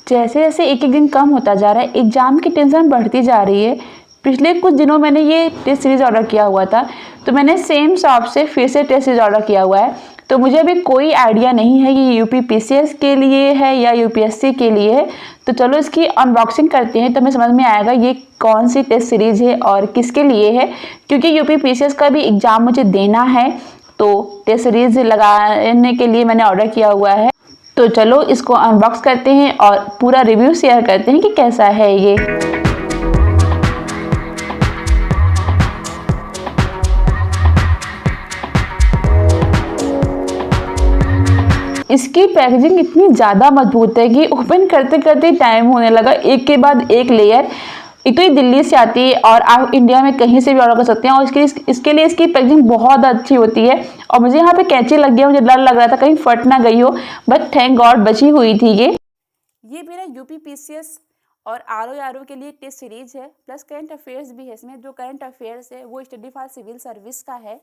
जैसे जैसे एक एक दिन कम होता जा रहा है, एग्ज़ाम की टेंशन बढ़ती जा रही है। पिछले कुछ दिनों मैंने ये टेस्ट सीरीज़ ऑर्डर किया हुआ था, तो मैंने सेम शॉप से फिर से टेस्ट सीरीज़ ऑर्डर किया हुआ है। तो मुझे अभी कोई आइडिया नहीं है ये यूपी पीसीएस के लिए है या यूपीएससी के लिए है। तो चलो इसकी अनबॉक्सिंग करते हैं, तो हमें समझ में आएगा ये कौन सी टेस्ट सीरीज़ है और किसके लिए है। क्योंकि यूपी पीसीएस का भी एग्ज़ाम मुझे देना है, तो टेस्ट सीरीज़ लगाने के लिए मैंने ऑर्डर किया हुआ है। तो चलो इसको अनबॉक्स करते हैं और पूरा रिव्यू शेयर करते हैं कि कैसा है ये। इसकी पैकेजिंग इतनी ज़्यादा मजबूत है कि ओपन करते करते टाइम होने लगा, एक के बाद एक लेयर। एक तो ये दिल्ली से आती है और आप इंडिया में कहीं से भी ऑर्डर कर सकते हैं, और इसके लिए इसकी पैकेजिंग बहुत अच्छी होती है। और मुझे यहाँ पे कैंची लग गया, मुझे डर लग रहा था कहीं फट ना गई हो, बट थैंक गॉड बची हुई थी ये मेरा यूपी पीसीएस और आरओ के लिए टेस्ट सीरीज है, प्लस करंट अफेयर्स भी है इसमें। जो करंट अफेयर्स है वो स्टडी फॉर सिविल सर्विस का है,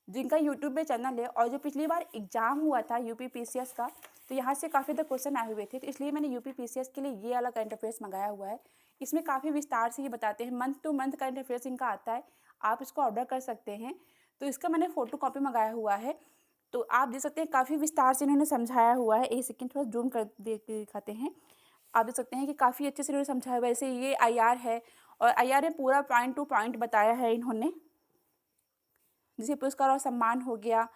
जिनका यूट्यूब पे चैनल है। और जो पिछली बार एग्जाम हुआ था यूपी पीसीएस का, तो यहाँ से काफ़ी ज़्यादा क्वेश्चन आए हुए थे, तो इसलिए मैंने यूपी पीसीएस के लिए ये वाला करंट अफेयर्स मंगाया हुआ है। इसमें काफ़ी विस्तार से ये बताते हैं, month two month current affairs इनका आता है, आप इसको ऑर्डर कर सकते हैं। तो इसका मैंने फ़ोटो कॉपी मंगाया हुआ है, तो आप देख सकते हैं काफ़ी विस्तार से इन्होंने समझाया हुआ है। एक सेकेंड थोड़ा जूम कर दिखाते हैं। आप देख सकते हैं कि काफ़ी अच्छे से इन्होंने समझाया हुआ है। वैसे ये आईआर है, और आईआर में पूरा पॉइंट टू पॉइंट बताया है इन्होंने, जैसे पुरस्कार और सम्मान हो गया।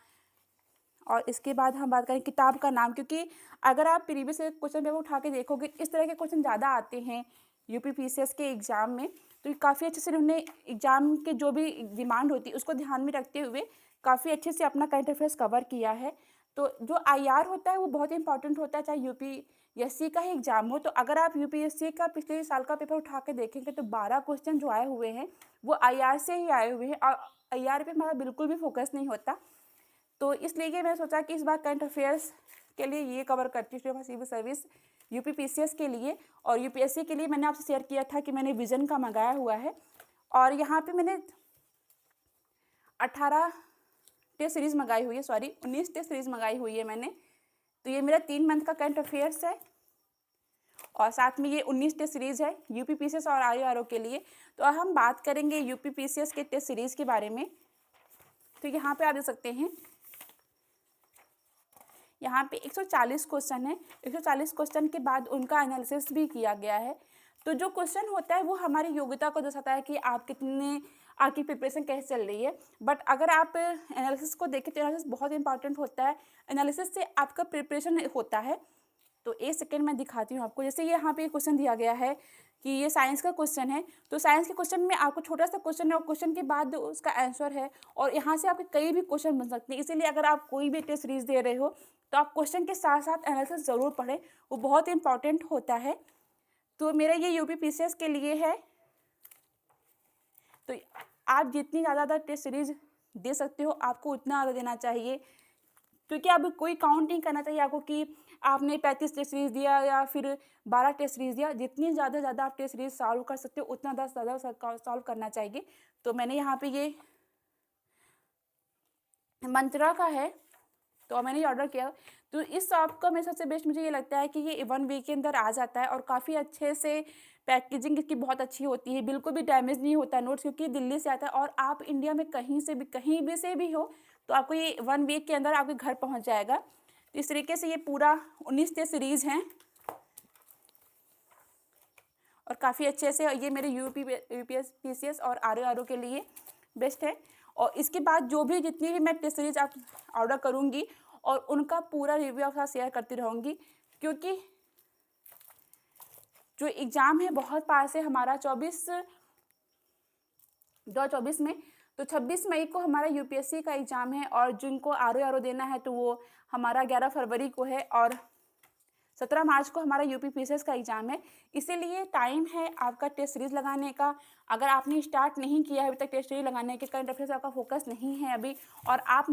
और इसके बाद हम बात करें किताब का नाम, क्योंकि अगर आप प्रीवियस क्वेश्चन पेपर उठा के देखोगे, इस तरह के क्वेश्चन ज़्यादा आते हैं यूपी पीसीएस के एग्ज़ाम में। तो काफ़ी अच्छे से उन्होंने एग्ज़ाम के जो भी डिमांड होती है उसको ध्यान में रखते हुए काफ़ी अच्छे से अपना करंट अफेयर्स कवर किया है। तो जो आईआर होता है वो बहुत इंपॉर्टेंट होता है, चाहे यूपीएससी का ही एग्ज़ाम हो। तो अगर आप यूपीएससी का पिछले साल का पेपर उठा के देखेंगे तो 12 क्वेश्चन जो आए हुए हैं वो आईआर से ही आए हुए हैं, और आईआर पे हमारा बिल्कुल भी फोकस नहीं होता। तो इसलिए मैंने सोचा कि इस बार करंट अफेयर्स के लिए ये कवर करती हूँ, सिविल सर्विस यूपी पीसीएस के लिए। और यूपीएससी के लिए मैंने आपसे शेयर किया था कि मैंने विजन का मंगाया हुआ है, और यहाँ पे मैंने 18 टेस्ट सीरीज़ मंगाई हुई है, 19 टेस्ट सीरीज़ मंगाई हुई है मैंने। तो ये मेरा 3 मंथ का करंट अफेयर्स है, और साथ में ये 19 टेस्ट सीरीज़ है यूपी पीसीएस और आरओ के लिए। तो अब हम बात करेंगे यूपी पीसीएस के टेस्ट सीरीज़ के बारे में। तो यहाँ पे आप देख सकते हैं, यहाँ पे 140 क्वेश्चन है। 140 क्वेश्चन के बाद उनका एनालिसिस भी किया गया है। तो जो क्वेश्चन होता है वो हमारी योग्यता को दर्शाता है कि आपकी प्रिपरेशन कैसे चल रही है। बट अगर आप एनालिसिस को देखें तो एनालिसिस बहुत इंपॉर्टेंट होता है, एनालिसिस से आपका प्रिपरेशन होता है। तो एक सेकेंड मैं दिखाती हूँ आपको। जैसे यहाँ पे क्वेश्चन दिया गया है कि ये साइंस का क्वेश्चन है, तो साइंस के क्वेश्चन में आपको छोटा सा क्वेश्चन है और क्वेश्चन के बाद उसका आंसर है, और यहाँ से आपके कई भी क्वेश्चन बन सकते हैं। इसीलिए अगर आप कोई भी टेस्ट सीरीज दे रहे हो तो आप क्वेश्चन के साथ साथ एनालिसिस ज़रूर पढ़ें, वो बहुत इंपॉर्टेंट होता है। तो मेरा ये यूपी पीसीएस के लिए है। तो आप जितनी ज़्यादा टेस्ट सीरीज दे सकते हो आपको उतना ज़्यादा देना चाहिए, क्योंकि अब कोई काउंट नहीं करना चाहिए आपको कि आपने 35 टेस्ट सीरीज दिया या फिर 12 टेस्ट सीरीज दिया। जितनी ज़्यादा आप टेस्ट सीरीज सॉल्व कर सकते हो उतना ज़्यादा सॉल्व करना चाहिए। तो मैंने यहाँ पे ये मंत्रा का है, तो मैंने ये ऑर्डर किया। तो इस शॉप का मेरे सबसे बेस्ट मुझे ये लगता है कि ये 1 वीक के अंदर आ जाता है, और काफ़ी अच्छे से पैकेजिंग इसकी बहुत अच्छी होती है, बिल्कुल भी डैमेज नहीं होता नोट्स, क्योंकि दिल्ली से आता है। और आप इंडिया में कहीं भी हो तो आपको ये 1 वीक के अंदर आपके घर पहुंच जाएगा। तो इस तरीके से ये पूरा 19 टेस्ट सीरीज़ हैं, और काफ़ी अच्छे से ये मेरे यूपीएस पीसीएस और आरओ के लिए बेस्ट है। और इसके बाद जो भी जितनी भी मैं टेस्ट सीरीज आप ऑर्डर करूँगी और उनका पूरा रिव्यू आपके साथ शेयर करती रहूँगी, क्योंकि जो एग्ज़ाम है बहुत पास है हमारा 2024 में। तो 26 मई को हमारा यूपीएससी का एग्ज़ाम है, और जिनको आरओ देना है तो वो हमारा 11 फरवरी को है, और 17 मार्च को हमारा यूपी पीसीएस का एग्ज़ाम है। इसीलिए टाइम है आपका टेस्ट सीरीज़ लगाने का। अगर आपने स्टार्ट नहीं किया है अभी तक टेस्ट सीरीज लगाने के, करंट अफेयर्स आपका फोकस नहीं है अभी, और आप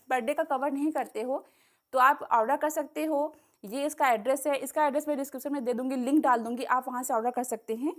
पर डे का कवर नहीं करते हो, तो आप ऑर्डर कर सकते हो। ये इसका एड्रेस है, इसका एड्रेस मैं डिस्क्रिप्शन में दे दूँगी, लिंक डाल दूँगी, आप वहाँ से ऑर्डर कर सकते हैं।